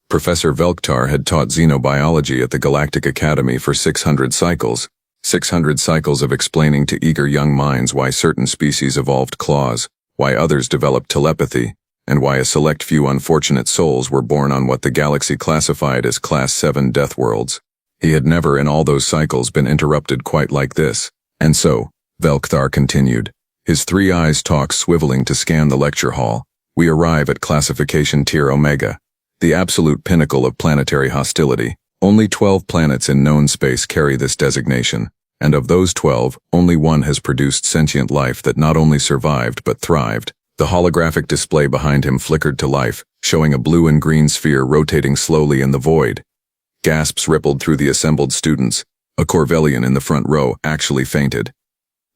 Professor Velk'thar had taught xenobiology at the Galactic Academy for 600 cycles. 600 cycles of explaining to eager young minds why certain species evolved claws, why others developed telepathy, and why a select few unfortunate souls were born on what the galaxy classified as Class 7 Deathworlds. He had never in all those cycles been interrupted quite like this. And so, Velk'thar continued, his three eyes talk swiveling to scan the lecture hall. We arrive at classification tier Omega, the absolute pinnacle of planetary hostility. Only 12 planets in known space carry this designation, and of those 12, only one has produced sentient life that not only survived but thrived. The holographic display behind him flickered to life, showing a blue and green sphere rotating slowly in the void. Gasps rippled through the assembled students. A Corvellian in the front row actually fainted.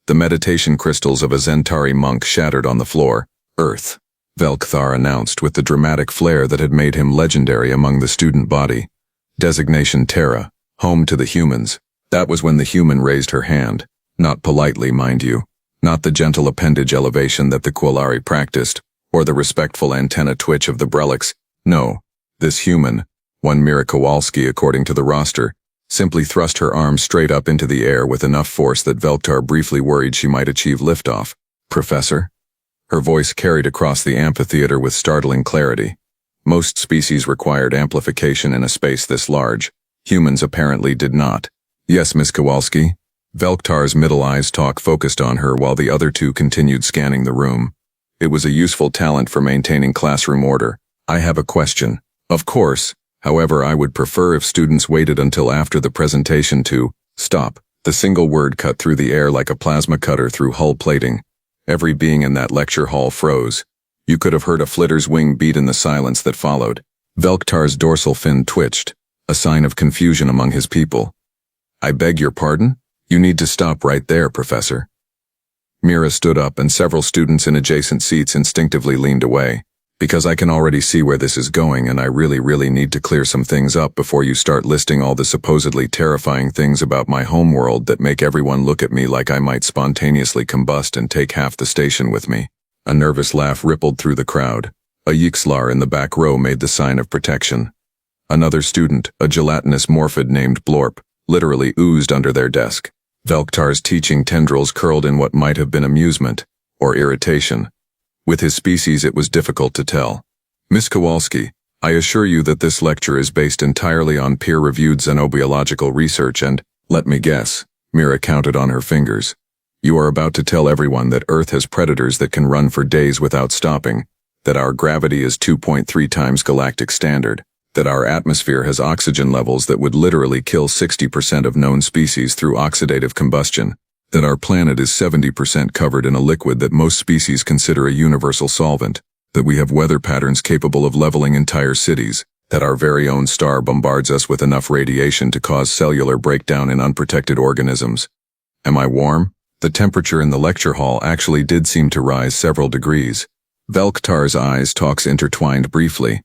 The meditation crystals of a Zentari monk shattered on the floor. Earth, Velk'thar announced with the dramatic flair that had made him legendary among the student body. Designation Terra, home to the humans. That was when the human raised her hand. Not politely, mind you. Not the gentle appendage elevation that the Quillari practiced, or the respectful antenna twitch of the Brelix. No, this human, one Mira Kowalski according to the roster, simply thrust her arm straight up into the air with enough force that Velk'thar briefly worried she might achieve liftoff. Professor? Her voice carried across the amphitheater with startling clarity. Most species required amplification in a space this large. Humans apparently did not. Yes, Miss Kowalski. Velk'thar's middle eyes talk focused on her while the other two continued scanning the room. It was a useful talent for maintaining classroom order. I have a question. Of course. However, I would prefer if students waited until after the presentation to stop. The single word cut through the air like a plasma cutter through hull plating. Every being in that lecture hall froze. You could have heard a flitter's wing beat in the silence that followed. Velk'thar's dorsal fin twitched, a sign of confusion among his people. I beg your pardon? You need to stop right there, Professor. Mira stood up and several students in adjacent seats instinctively leaned away. Because I can already see where this is going and I really need to clear some things up before you start listing all the supposedly terrifying things about my homeworld that make everyone look at me like I might spontaneously combust and take half the station with me. A nervous laugh rippled through the crowd. A Yixlar in the back row made the sign of protection. Another student, a gelatinous morphid named Blorp, literally oozed under their desk. Velk'thar's teaching tendrils curled in what might have been amusement, or irritation. With his species it was difficult to tell. Miss Kowalski, I assure you that this lecture is based entirely on peer-reviewed xenobiological research and, let me guess, Mira counted on her fingers. You are about to tell everyone that Earth has predators that can run for days without stopping, that our gravity is 2.3 times galactic standard, that our atmosphere has oxygen levels that would literally kill 60% of known species through oxidative combustion, that our planet is 70% covered in a liquid that most species consider a universal solvent, that we have weather patterns capable of leveling entire cities, that our very own star bombards us with enough radiation to cause cellular breakdown in unprotected organisms. Am I warm? The temperature in the lecture hall actually did seem to rise several degrees. Velk'thar's eyes talks intertwined briefly.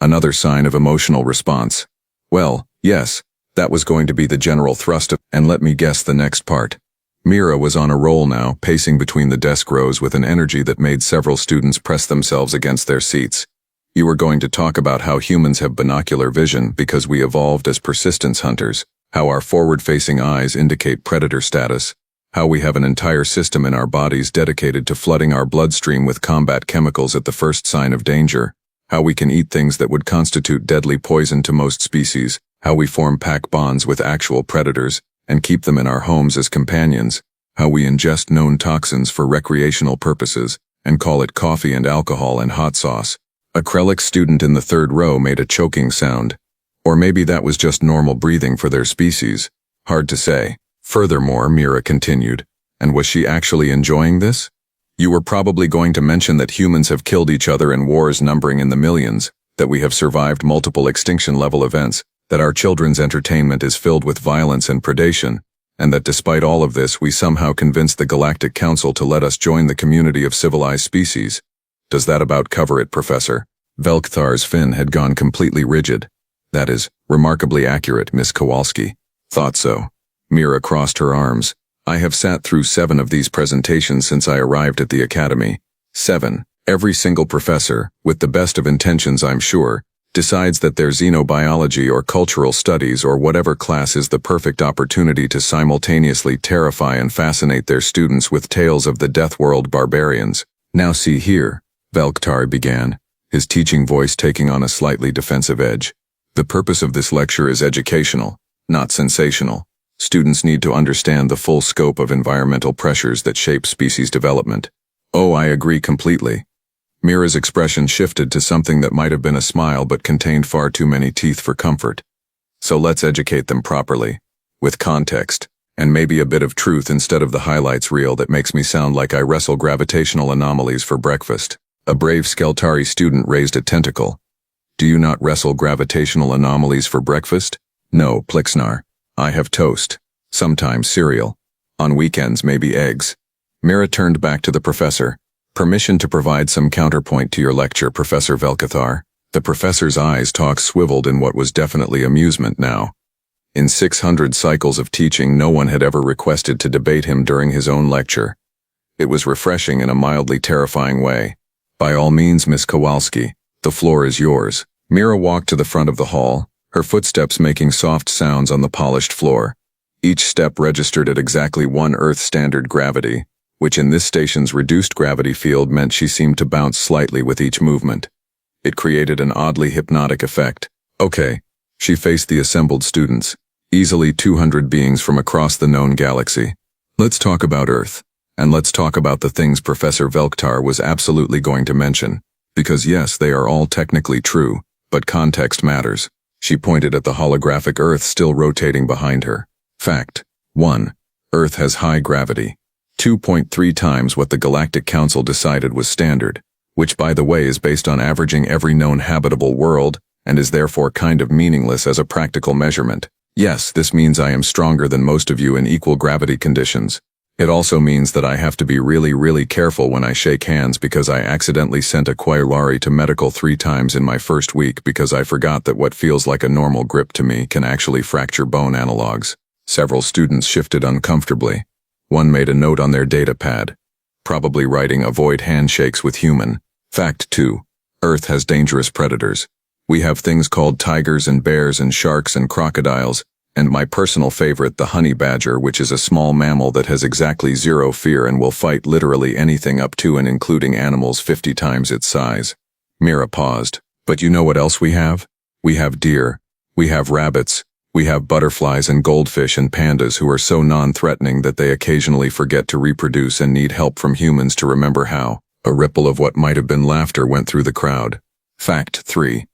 Another sign of emotional response. Well, yes, that was going to be the general thrust of, and let me guess the next part. Mira was on a roll now, pacing between the desk rows with an energy that made several students press themselves against their seats. You were going to talk about how humans have binocular vision because we evolved as persistence hunters, how our forward-facing eyes indicate predator status, how we have an entire system in our bodies dedicated to flooding our bloodstream with combat chemicals at the first sign of danger, how we can eat things that would constitute deadly poison to most species, how we form pack bonds with actual predators, and keep them in our homes as companions, how we ingest known toxins for recreational purposes, and call it coffee and alcohol and hot sauce. A Krellic student in the third row made a choking sound. Or maybe that was just normal breathing for their species. Hard to say. Furthermore, Mira continued, and was she actually enjoying this? You were probably going to mention that humans have killed each other in wars numbering in the millions, that we have survived multiple extinction-level events, that our children's entertainment is filled with violence and predation, and that despite all of this we somehow convinced the Galactic Council to let us join the community of civilized species. Does that about cover it, Professor? Velk'thar's fin had gone completely rigid. That is, remarkably accurate, Miss Kowalski. Thought so. Mira crossed her arms. I have sat through 7 of these presentations since I arrived at the Academy. 7. Every single professor, with the best of intentions I'm sure, decides that their xenobiology or cultural studies or whatever class is the perfect opportunity to simultaneously terrify and fascinate their students with tales of the Deathworld barbarians. Now see here, Velk'thar began, his teaching voice taking on a slightly defensive edge. The purpose of this lecture is educational, not sensational. Students need to understand the full scope of environmental pressures that shape species development. Oh, I agree completely. Mira's expression shifted to something that might have been a smile but contained far too many teeth for comfort. So let's educate them properly, with context, and maybe a bit of truth instead of the highlights reel that makes me sound like I wrestle gravitational anomalies for breakfast. A brave Skeltari student raised a tentacle. Do you not wrestle gravitational anomalies for breakfast? No, Plixnar. I have toast. Sometimes cereal. On weekends maybe eggs. Mira turned back to the professor. Permission to provide some counterpoint to your lecture, Professor Velk'thar. The professor's eyes swiveled in what was definitely amusement now. In 600 cycles of teaching, no one had ever requested to debate him during his own lecture. It was refreshing in a mildly terrifying way. By all means, Miss Kowalski, the floor is yours. Mira walked to the front of the hall, her footsteps making soft sounds on the polished floor. Each step registered at exactly 1 Earth standard gravity, which in this station's reduced gravity field meant she seemed to bounce slightly with each movement. It created an oddly hypnotic effect. Okay, she faced the assembled students, easily 200 beings from across the known galaxy. Let's talk about Earth. And let's talk about the things Professor Velk'thar was absolutely going to mention. Because yes, they are all technically true, but context matters. She pointed at the holographic Earth still rotating behind her. Fact. 1. Earth has high gravity. 2.3 times what the Galactic Council decided was standard, which by the way is based on averaging every known habitable world, and is therefore kind of meaningless as a practical measurement. Yes, this means I am stronger than most of you in equal gravity conditions. It also means that I have to be really careful when I shake hands because I accidentally sent a Quailari to medical 3 times in my first week because I forgot that what feels like a normal grip to me can actually fracture bone analogs. Several students shifted uncomfortably. One made a note on their data pad, probably writing avoid handshakes with human. Fact 2. Earth has dangerous predators. We have things called tigers and bears and sharks and crocodiles, and my personal favorite, the honey badger, which is a small mammal that has exactly 0 fear and will fight literally anything up to and including animals 50 times its size. Mira paused. But you know what else we have? We have deer. We have rabbits. We have butterflies and goldfish and pandas who are so non-threatening that they occasionally forget to reproduce and need help from humans to remember how. A ripple of what might have been laughter went through the crowd. Fact 3.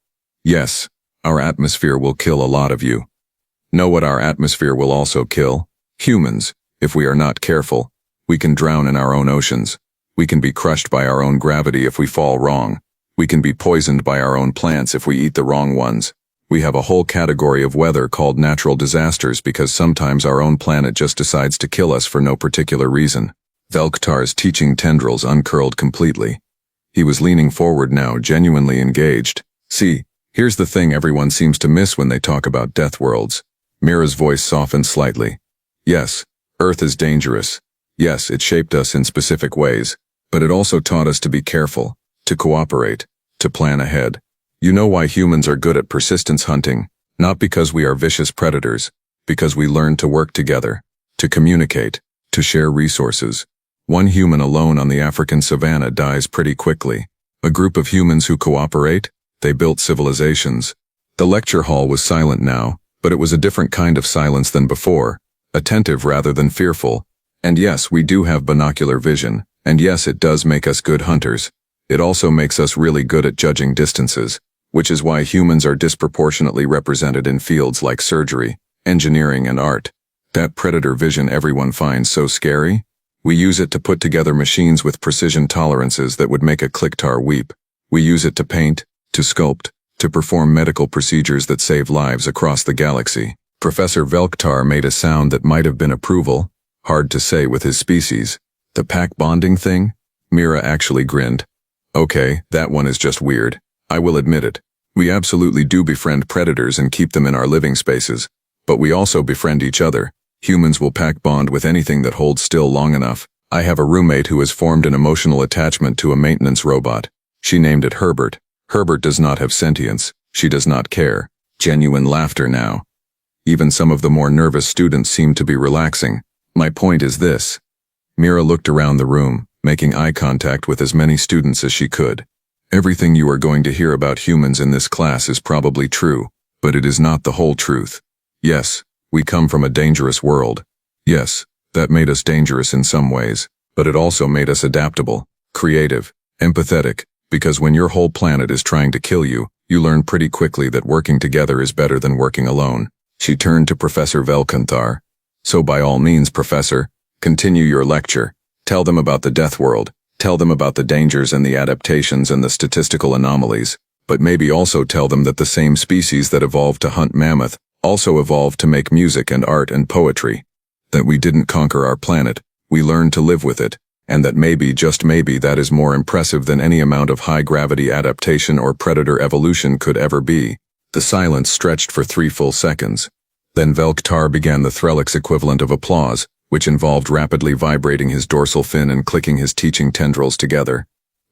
Yes, our atmosphere will kill a lot of you. Know what our atmosphere will also kill? Humans, if we are not careful. We can drown in our own oceans. We can be crushed by our own gravity if we fall wrong. We can be poisoned by our own plants if we eat the wrong ones. We have a whole category of weather called natural disasters because sometimes our own planet just decides to kill us for no particular reason. Velk'thar's teaching tendrils uncurled completely. He was leaning forward now, genuinely engaged. See, here's the thing everyone seems to miss when they talk about Deathworlds. Mira's voice softened slightly. Yes, Earth is dangerous. Yes, it shaped us in specific ways, but it also taught us to be careful, to cooperate, to plan ahead. You know why humans are good at persistence hunting? Not because we are vicious predators, because we learn to work together, to communicate, to share resources. One human alone on the African savanna dies pretty quickly. A group of humans who cooperate, they built civilizations. The lecture hall was silent now, but it was a different kind of silence than before, attentive rather than fearful. And yes, we do have binocular vision, and yes, it does make us good hunters. It also makes us really good at judging distances, which is why humans are disproportionately represented in fields like surgery, engineering, and art. That predator vision everyone finds so scary? We use it to put together machines with precision tolerances that would make a Clicktar weep. We use it to paint, to sculpt, to perform medical procedures that save lives across the galaxy. Professor Velk'thar made a sound that might have been approval, hard to say with his species. The pack bonding thing? Mira actually grinned. Okay, that one is just weird. I will admit it. We absolutely do befriend predators and keep them in our living spaces. But we also befriend each other. Humans will pack bond with anything that holds still long enough. I have a roommate who has formed an emotional attachment to a maintenance robot. She named it Herbert. Herbert does not have sentience. She does not care. Genuine laughter now. Even some of the more nervous students seem to be relaxing. My point is this. Mira looked around the room, making eye contact with as many students as she could. Everything you are going to hear about humans in this class is probably true, but it is not the whole truth. Yes, we come from a dangerous world. Yes, that made us dangerous in some ways, but it also made us adaptable, creative, empathetic, because when your whole planet is trying to kill you, you learn pretty quickly that working together is better than working alone. She turned to Professor Velk'thar. So by all means, Professor, continue your lecture. Tell them about the Deathworld. Tell them about the dangers and the adaptations and the statistical anomalies, but maybe also tell them that the same species that evolved to hunt mammoth also evolved to make music and art and poetry. That we didn't conquer our planet, we learned to live with it, and that maybe, just maybe, that is more impressive than any amount of high-gravity adaptation or predator evolution could ever be. The silence stretched for 3 full seconds. Then Velk'thar began the Threlix equivalent of applause, which involved rapidly vibrating his dorsal fin and clicking his teaching tendrils together.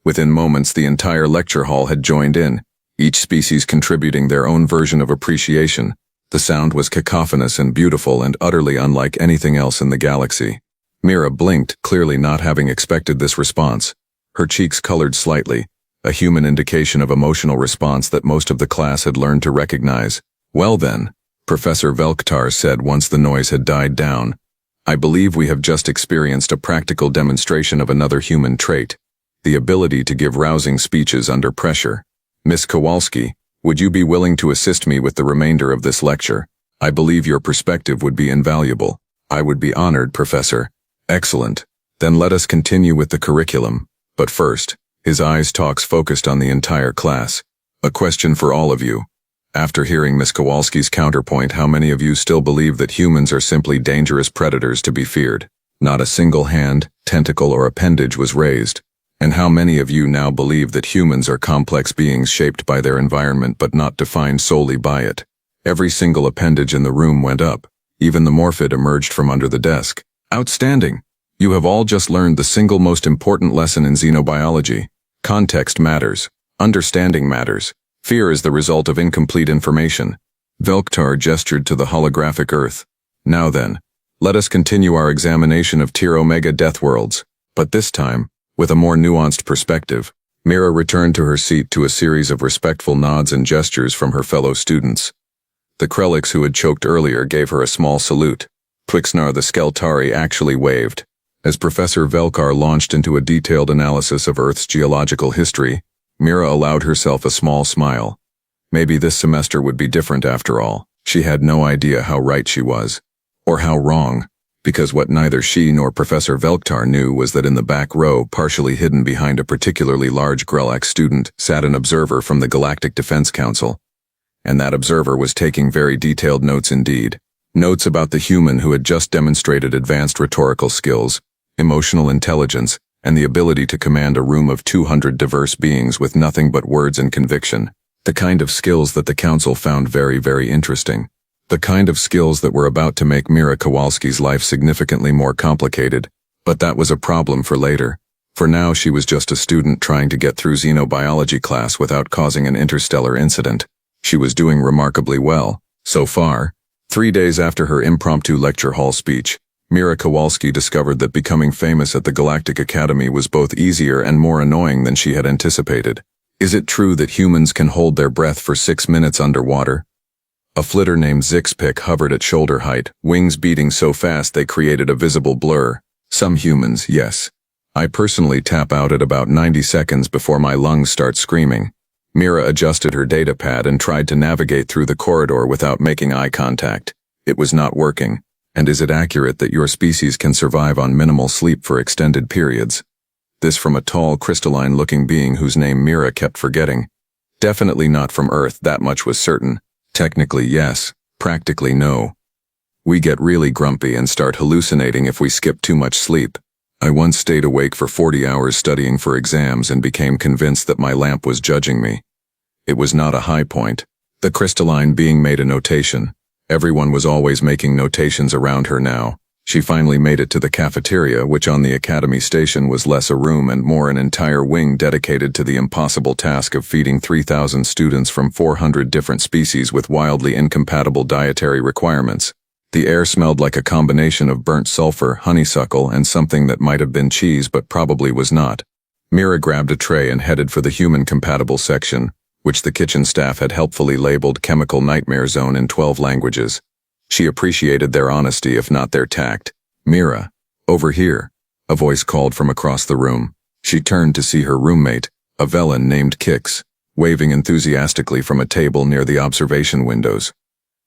Within moments, the entire lecture hall had joined in, each species contributing their own version of appreciation. The sound was cacophonous and beautiful and utterly unlike anything else in the galaxy. Mira blinked, clearly not having expected this response. Her cheeks colored slightly, a human indication of emotional response that most of the class had learned to recognize. Well then, Professor Velk'thar said once the noise had died down, I believe we have just experienced a practical demonstration of another human trait, the ability to give rousing speeches under pressure. Miss Kowalski, would you be willing to assist me with the remainder of this lecture? I believe your perspective would be invaluable. I would be honored, Professor. Excellent. Then let us continue with the curriculum. But first, his eyes talks focused on the entire class. A question for all of you. After hearing Miss Kowalski's counterpoint, how many of you still believe that humans are simply dangerous predators to be feared? Not a single hand, tentacle, or appendage was raised. And how many of you now believe that humans are complex beings shaped by their environment but not defined solely by it? Every single appendage in the room went up. Even the morphid emerged from under the desk. Outstanding! You have all just learned the single most important lesson in xenobiology. Context matters. Understanding matters. Fear is the result of incomplete information. Velk'thar gestured to the holographic Earth. Now then, let us continue our examination of Tier Omega Deathworlds. But this time, with a more nuanced perspective, Mira returned to her seat to a series of respectful nods and gestures from her fellow students. The Krelix who had choked earlier gave her a small salute. Twixnar the Skeltari actually waved. As Professor Velk'thar launched into a detailed analysis of Earth's geological history, Mira allowed herself a small smile. Maybe this semester would be different after all. She had no idea how right she was. Or how wrong. Because what neither she nor Professor Velk'thar knew was that in the back row, partially hidden behind a particularly large Grelak student, sat an observer from the Galactic Defense Council. And that observer was taking very detailed notes indeed. Notes about the human who had just demonstrated advanced rhetorical skills, emotional intelligence, and the ability to command a room of 200 diverse beings with nothing but words and conviction. The kind of skills that the council found very, very interesting. The kind of skills that were about to make Mira Kowalski's life significantly more complicated. But that was a problem for later. For now she was just a student trying to get through xenobiology class without causing an interstellar incident. She was doing remarkably well, so far. 3 days after her impromptu lecture hall speech, Mira Kowalski discovered that becoming famous at the Galactic Academy was both easier and more annoying than she had anticipated. Is it true that humans can hold their breath for 6 minutes underwater? A flitter named Zixpic hovered at shoulder height, wings beating so fast they created a visible blur. Some humans, yes. I personally tap out at about 90 seconds before my lungs start screaming. Mira adjusted her data pad and tried to navigate through the corridor without making eye contact. It was not working. And is it accurate that your species can survive on minimal sleep for extended periods? This from a tall, crystalline-looking being whose name Mira kept forgetting. Definitely not from Earth, that much was certain. Technically yes, practically no. We get really grumpy and start hallucinating if we skip too much sleep. I once stayed awake for 40 hours studying for exams and became convinced that my lamp was judging me. It was not a high point. The crystalline being made a notation. Everyone was always making notations around her now. She finally made it to the cafeteria, which on the Academy station was less a room and more an entire wing dedicated to the impossible task of feeding 3,000 students from 400 different species with wildly incompatible dietary requirements. The air smelled like a combination of burnt sulfur, honeysuckle, and something that might have been cheese but probably was not. Mira grabbed a tray and headed for the human-compatible section, which the kitchen staff had helpfully labeled Chemical Nightmare Zone in 12 languages. She appreciated their honesty if not their tact. "Mira, over here," a voice called from across the room. She turned to see her roommate, a Velen named Kix, waving enthusiastically from a table near the observation windows.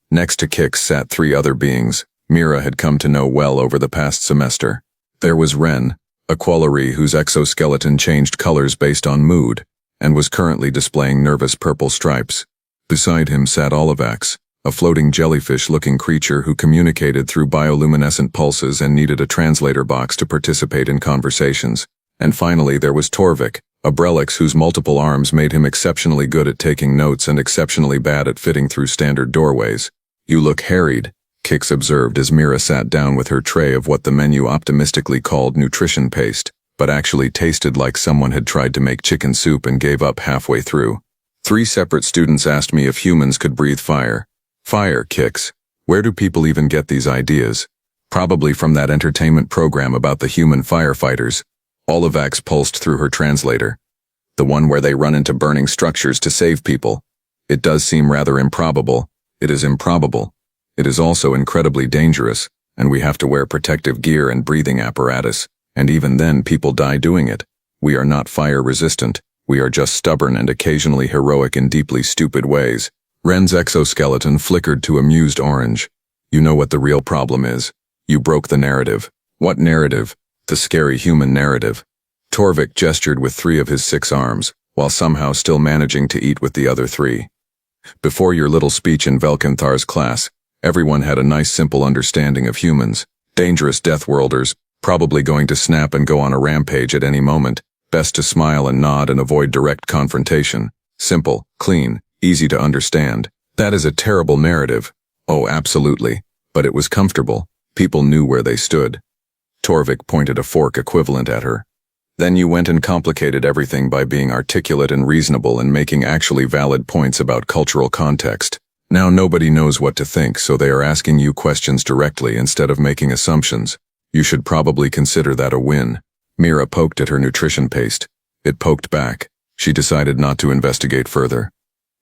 Next to Kix sat 3 other beings Mira had come to know well over the past semester. There was Ren, a Quallery whose exoskeleton changed colors based on mood, and was currently displaying nervous purple stripes. Beside him sat Olivax, a floating jellyfish-looking creature who communicated through bioluminescent pulses and needed a translator box to participate in conversations. And finally there was Torvik, a Brelix whose multiple arms made him exceptionally good at taking notes and exceptionally bad at fitting through standard doorways. "You look harried," Kix observed as Mira sat down with her tray of what the menu optimistically called nutrition paste, but actually tasted like someone had tried to make chicken soup and gave up halfway through. 3 separate students asked me if humans could breathe fire. Fire, Kix. Where do people even get these ideas? Probably from that entertainment program about the human firefighters. Olivax pulsed through her translator. The one where they run into burning structures to save people. It does seem rather improbable. It is improbable. It is also incredibly dangerous, and we have to wear protective gear and breathing apparatus, and even then people die doing it. We are not fire resistant. We are just stubborn and occasionally heroic in deeply stupid ways. Ren's exoskeleton flickered to amused orange. "You know what the real problem is. You broke the narrative." "What narrative?" "The scary human narrative." Torvik gestured with 3 of his 6 arms, while somehow still managing to eat with the other 3. "Before your little speech in Velk'thar's class, everyone had a nice simple understanding of humans. Dangerous deathworlders, probably going to snap and go on a rampage at any moment. Best to smile and nod and avoid direct confrontation. Simple, clean, easy to understand. That is a terrible narrative." "Oh, absolutely. But it was comfortable. People knew where they stood." Torvik pointed a fork equivalent at her. "Then you went and complicated everything by being articulate and reasonable and making actually valid points about cultural context. Now nobody knows what to think, so they are asking you questions directly instead of making assumptions. You should probably consider that a win." Mira poked at her nutrition paste. It poked back. She decided not to investigate further.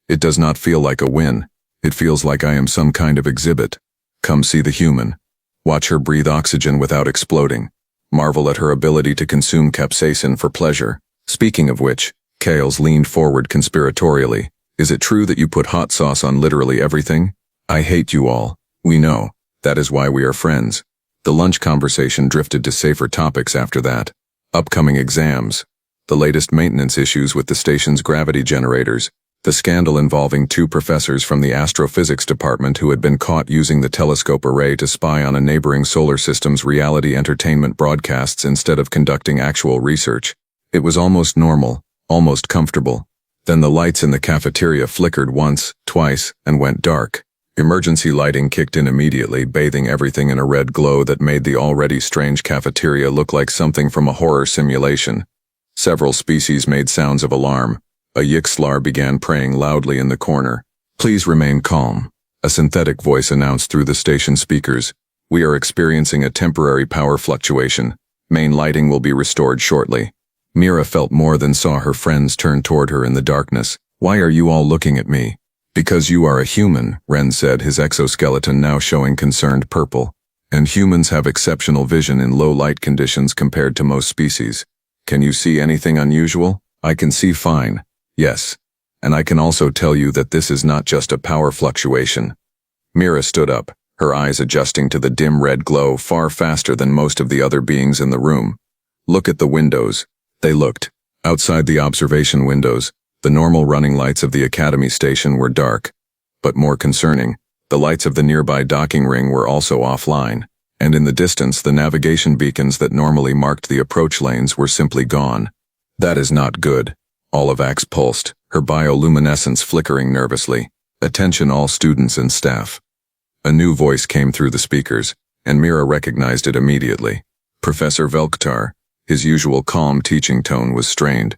"It does not feel like a win. It feels like I am some kind of exhibit. Come see the human. Watch her breathe oxygen without exploding. Marvel at her ability to consume capsaicin for pleasure. Speaking of which," Kales leaned forward conspiratorially, "is it true that you put hot sauce on literally everything? I hate you all. We know. That is why we are friends." The lunch conversation drifted to safer topics after that. Upcoming exams. The latest maintenance issues with the station's gravity generators. The scandal involving 2 professors from the astrophysics department who had been caught using the telescope array to spy on a neighboring solar system's reality entertainment broadcasts instead of conducting actual research. It was almost normal, almost comfortable. Then the lights in the cafeteria flickered once, twice, and went dark. Emergency lighting kicked in immediately, bathing everything in a red glow that made the already strange cafeteria look like something from a horror simulation. Several species made sounds of alarm. A Yixlar began praying loudly in the corner. "Please remain calm," a synthetic voice announced through the station speakers. "We are experiencing a temporary power fluctuation. Main lighting will be restored shortly." Mira felt more than saw her friends turn toward her in the darkness. "Why are you all looking at me?" "Because you are a human," Ren said, his exoskeleton now showing concerned purple. "And humans have exceptional vision in low light conditions compared to most species. Can you see anything unusual?" "I can see fine. Yes. And I can also tell you that this is not just a power fluctuation." Mira stood up, her eyes adjusting to the dim red glow far faster than most of the other beings in the room. "Look at the windows." They looked. Outside the observation windows, the normal running lights of the Academy station were dark. But more concerning, the lights of the nearby docking ring were also offline, and in the distance the navigation beacons that normally marked the approach lanes were simply gone. "That is not good." Olivax pulsed, her bioluminescence flickering nervously. "Attention all students and staff." A new voice came through the speakers. and Mira recognized it immediately. Professor Velk'thar, his usual calm teaching tone was strained.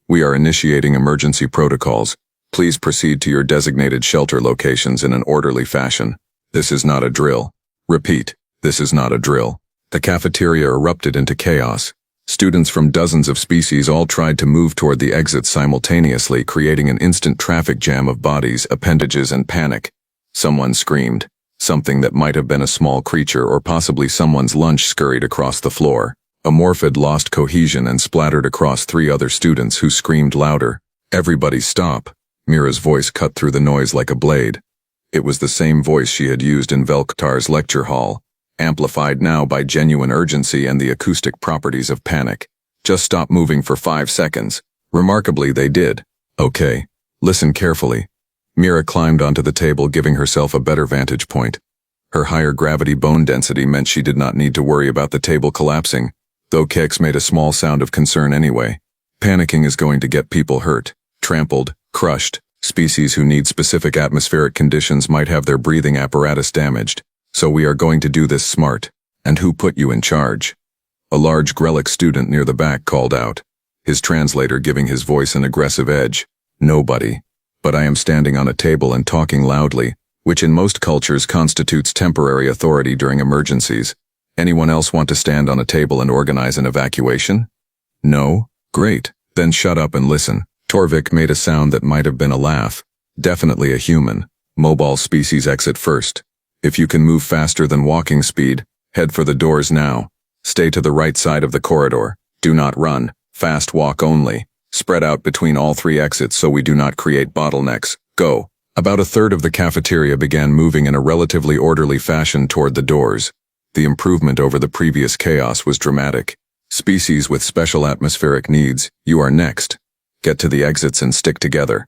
"We are initiating emergency protocols. Please proceed to your designated shelter locations in an orderly fashion. This is not a drill. Repeat, this is not a drill." The cafeteria erupted into chaos. Students from dozens of species all tried to move toward the exits simultaneously, creating an instant traffic jam of bodies, appendages, and panic. Someone screamed. Something that might have been a small creature or possibly someone's lunch scurried across the floor. A morphid lost cohesion and splattered across 3 other students who screamed louder. "Everybody stop." Mira's voice cut through the noise like a blade. It was the same voice she had used in Velk'thar's lecture hall, amplified now by genuine urgency and the acoustic properties of panic. "Just stop moving for 5 seconds. Remarkably, they did. "Okay. Listen carefully." Mira climbed onto the table, giving herself a better vantage point. Her higher gravity bone density meant she did not need to worry about the table collapsing, though Kex made a small sound of concern anyway. Panicking is going to get people hurt, trampled, crushed. Species who need specific atmospheric conditions might have their breathing apparatus damaged, so we are going to do this smart. "And who put you in charge?" A large Grelic student near the back called out, his translator giving his voice an aggressive edge. "Nobody. But I am standing on a table and talking loudly, which in most cultures constitutes temporary authority during emergencies. Anyone else want to stand on a table and organize an evacuation?" "No? Great. Then shut up and listen." Torvik made a sound that might have been a laugh. "Definitely a human. Mobile species exit first. If you can move faster than walking speed, head for the doors now. Stay to the right side of the corridor. Do not run. Fast walk only. Spread out between all 3 exits so we do not create bottlenecks. Go." About a third of the cafeteria began moving in a relatively orderly fashion toward the doors. The improvement over the previous chaos was dramatic. "Species with special atmospheric needs, you are next. Get to the exits and stick together.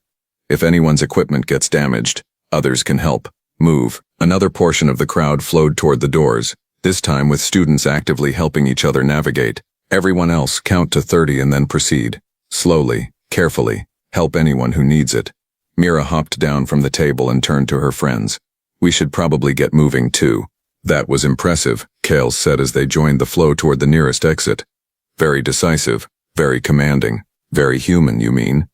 If anyone's equipment gets damaged, others can help. Move." Another portion of the crowd flowed toward the doors, this time with students actively helping each other navigate. "Everyone else, count to 30 and then proceed. Slowly, carefully. Help anyone who needs it." Mira hopped down from the table and turned to her friends. "We should probably get moving too." "That was impressive," Kale said as they joined the flow toward the nearest exit. "Very decisive, very commanding. Very human, you mean?"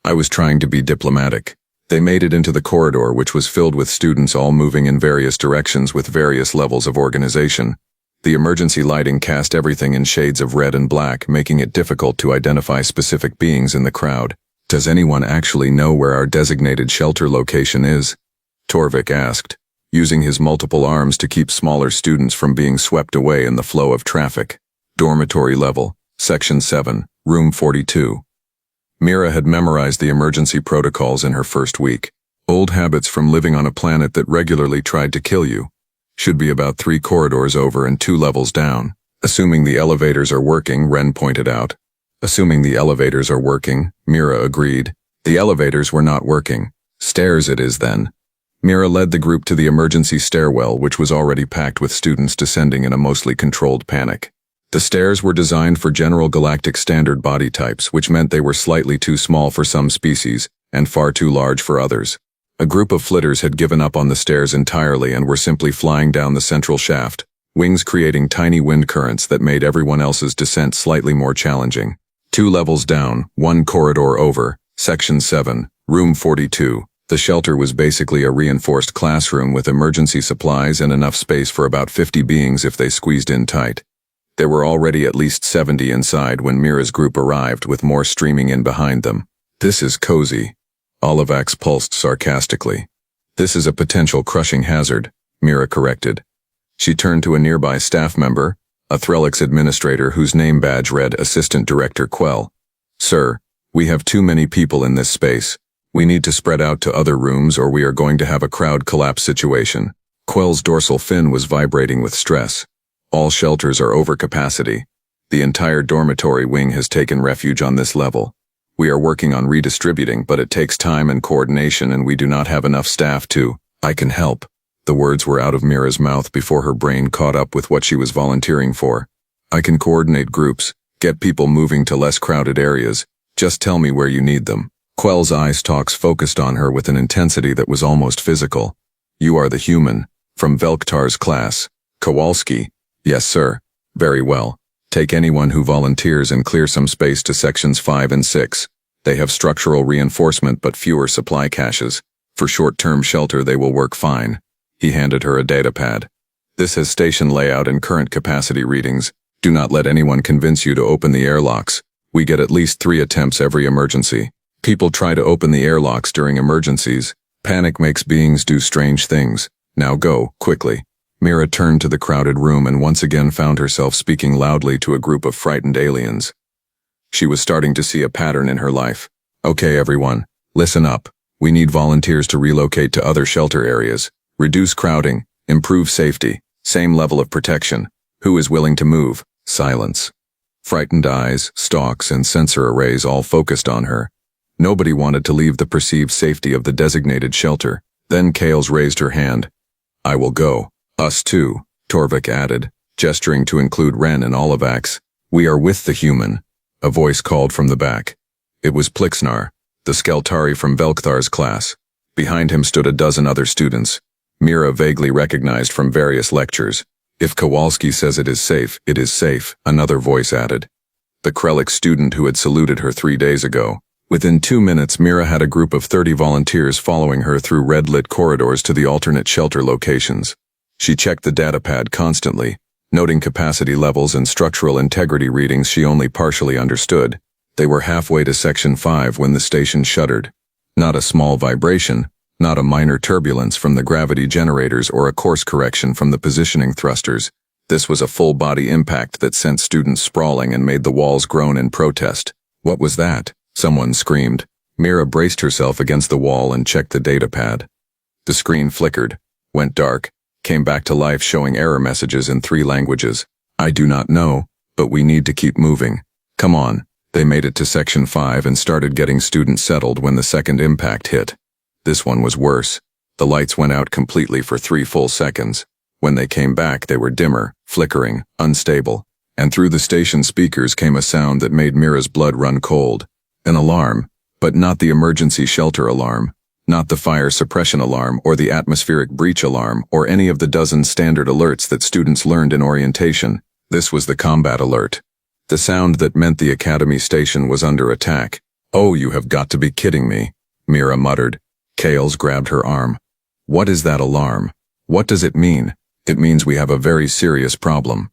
I was trying to be diplomatic. They made it into the corridor, which was filled with students all moving in various directions with various levels of organization. The emergency lighting cast everything in shades of red and black, making it difficult to identify specific beings in the crowd. "Does anyone actually know where our designated shelter location is?" Torvik asked, using his multiple arms to keep smaller students from being swept away in the flow of traffic. "Dormitory level, Section 7, Room 42. Mira had memorized the emergency protocols in her first week. Old habits from living on a planet that regularly tried to kill you. Should be about 3 corridors over and 2 levels down. "Assuming the elevators are working," Ren pointed out. "Assuming the elevators are working," Mira agreed. The elevators were not working. "Stairs it is then." Mira led the group to the emergency stairwell, which was already packed with students descending in a mostly controlled panic. The stairs were designed for general galactic standard body types, which meant they were slightly too small for some species, and far too large for others. A group of flitters had given up on the stairs entirely and were simply flying down the central shaft, wings creating tiny wind currents that made everyone else's descent slightly more challenging. 2 levels down, 1 corridor over, Section 7, Room 42. The shelter was basically a reinforced classroom with emergency supplies and enough space for about 50 beings if they squeezed in tight. There were already at least 70 inside when Mira's group arrived, with more streaming in behind them. "This is cozy," Olivax pulsed sarcastically. "This is a potential crushing hazard," Mira corrected. She turned to a nearby staff member, a Threlix administrator whose name badge read Assistant Director Quell. "Sir, we have too many people in this space. We need to spread out to other rooms or we are going to have a crowd collapse situation." Quell's dorsal fin was vibrating with stress. "All shelters are over capacity. The entire dormitory wing has taken refuge on this level. We are working on redistributing, but it takes time and coordination and we do not have enough staff to—" "I can help." The words were out of Mira's mouth before her brain caught up with what she was volunteering for. "I can coordinate groups, get people moving to less crowded areas. Just tell me where you need them." Quell's eye stalks focused on her with an intensity that was almost physical. "You are the human, from Velk'thar's class. Kowalski. Yes, sir. Very well. Take anyone who volunteers and clear some space to sections 5 and 6. They have structural reinforcement but fewer supply caches. For short-term shelter they will work fine. He handed her a datapad. This has station layout and current capacity readings. Do not let anyone convince you to open the airlocks. We get at least 3 attempts every emergency. People try to open the airlocks during emergencies. Panic makes beings do strange things. Now go, quickly. Mira turned to the crowded room and once again found herself speaking loudly to a group of frightened aliens. She was starting to see a pattern in her life. Okay, everyone, listen up. We need volunteers to relocate to other shelter areas. Reduce crowding. Improve safety. Same level of protection. Who is willing to move? Silence. Frightened eyes, stalks, and sensor arrays all focused on her. Nobody wanted to leave the perceived safety of the designated shelter. Then Kales raised her hand. I will go. Us too, Torvik added, gesturing to include Ren and Olivax. We are with the human. A voice called from the back. It was Plixnar, the Skeltari from Velk'thar's class. Behind him stood a dozen other students. Mira vaguely recognized from various lectures. If Kowalski says it is safe, another voice added. The Krellick student who had saluted her 3 days ago. Within 2 minutes, Mira had a group of 30 volunteers following her through red-lit corridors to the alternate shelter locations. She checked the datapad constantly, noting capacity levels and structural integrity readings she only partially understood. They were halfway to Section 5 when the station shuddered. Not a small vibration, not a minor turbulence from the gravity generators or a course correction from the positioning thrusters. This was a full-body impact that sent students sprawling and made the walls groan in protest. What was that? Someone screamed. Mira braced herself against the wall and checked the datapad. The screen flickered, went dark, came back to life showing error messages in 3 languages. I do not know, but we need to keep moving. Come on. They made it to Section 5 and started getting students settled when the second impact hit. This one was worse. The lights went out completely for 3 full seconds. When they came back, they were dimmer, flickering, unstable. And through the station speakers came a sound that made Mira's blood run cold. An alarm, but not the emergency shelter alarm, not the fire suppression alarm or the atmospheric breach alarm or any of the dozen standard alerts that students learned in orientation. This was the combat alert. The sound that meant the Academy station was under attack. Oh, you have got to be kidding me, Mira muttered. Kales grabbed her arm. What is that alarm? What does it mean? It means we have a very serious problem.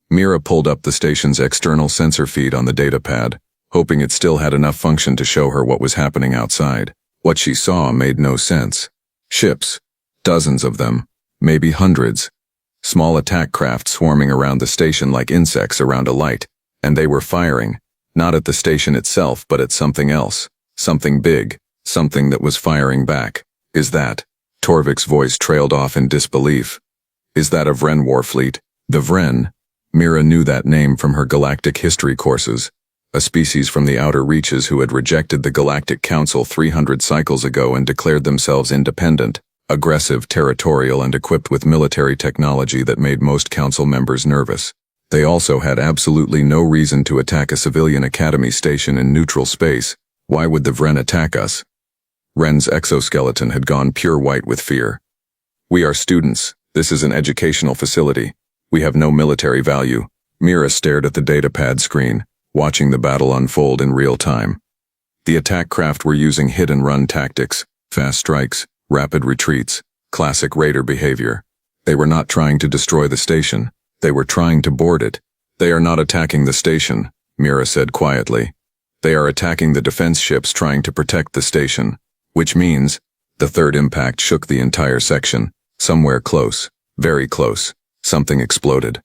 Mira pulled up the station's external sensor feed on the datapad, hoping it still had enough function to show her what was happening outside. What she saw made no sense. Ships. Dozens of them. Maybe hundreds. Small attack craft swarming around the station like insects around a light. And they were firing. Not at the station itself, but at something else. Something big. Something that was firing back. Is that? Torvik's voice trailed off in disbelief. Is that a Vren warfleet? The Vren? Mira knew that name from her galactic history courses. A species from the outer reaches who had rejected the Galactic Council 300 cycles ago and declared themselves independent, aggressive, territorial, and equipped with military technology that made most council members nervous. They also had absolutely no reason to attack a civilian academy station in neutral space. Why would the Vren attack us? Ren's exoskeleton had gone pure white with fear. We are students. This is an educational facility. We have no military value. Mira stared at the datapad screen, watching the battle unfold in real time. The attack craft were using hit-and-run tactics, fast strikes, rapid retreats, classic raider behavior. They were not trying to destroy the station. They were trying to board it. They are not attacking the station, Mira said quietly. They are attacking the defense ships trying to protect the station, which means the third impact shook the entire section. Somewhere close, very close, something exploded.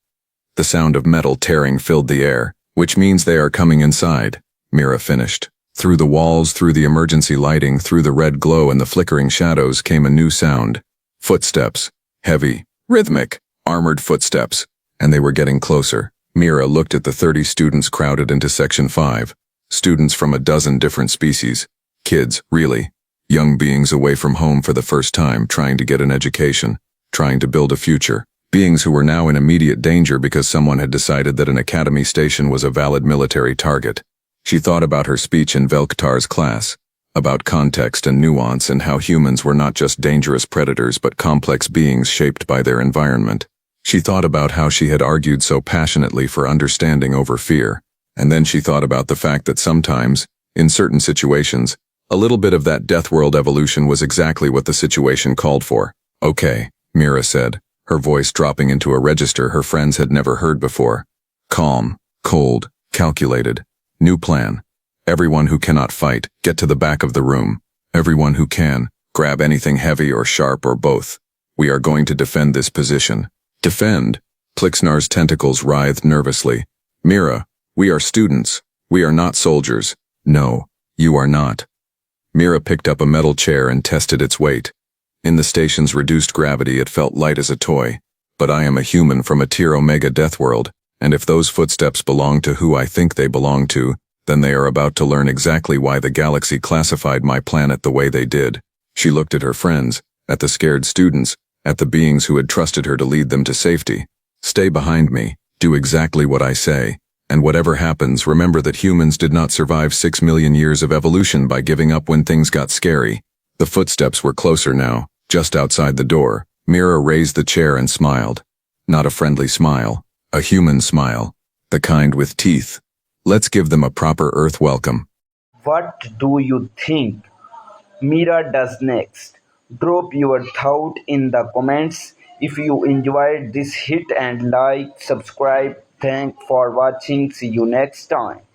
The sound of metal tearing filled the air. Which means they are coming inside, Mira finished. Through the walls, through the emergency lighting, through the red glow and the flickering shadows came a new sound. Footsteps. Heavy, rhythmic, armored footsteps. And they were getting closer. Mira looked at the 30 students crowded into Section 5. Students from a dozen different species. Kids, really. Young beings away from home for the first time, trying to get an education, trying to build a future. Beings who were now in immediate danger because someone had decided that an academy station was a valid military target. She thought about her speech in Velk'thar's class, about context and nuance and how humans were not just dangerous predators but complex beings shaped by their environment. She thought about how she had argued so passionately for understanding over fear, and then she thought about the fact that sometimes, in certain situations, a little bit of that Deathworld evolution was exactly what the situation called for. Okay, Mira said, her voice dropping into a register her friends had never heard before. Calm, cold, calculated. New plan. Everyone who cannot fight, get to the back of the room. Everyone who can, grab anything heavy or sharp or both. We are going to defend this position. Defend? Plixnar's tentacles writhed nervously. Mira, we are students. We are not soldiers. No, you are not. Mira picked up a metal chair and tested its weight. In the station's reduced gravity it felt light as a toy. But I am a human from a Tier Omega Deathworld, and if those footsteps belong to who I think they belong to, then they are about to learn exactly why the galaxy classified my planet the way they did. She looked at her friends, at the scared students, at the beings who had trusted her to lead them to safety. Stay behind me, do exactly what I say, and whatever happens, remember that humans did not survive 6 million years of evolution by giving up when things got scary. The footsteps were closer now, just outside the door. Mira raised the chair and smiled. Not a friendly smile, a human smile, the kind with teeth. Let's give them a proper Earth welcome. What do you think Mira does next? Drop your thought in the comments. If you enjoyed this, hit and like, subscribe. Thanks for watching. See you next time.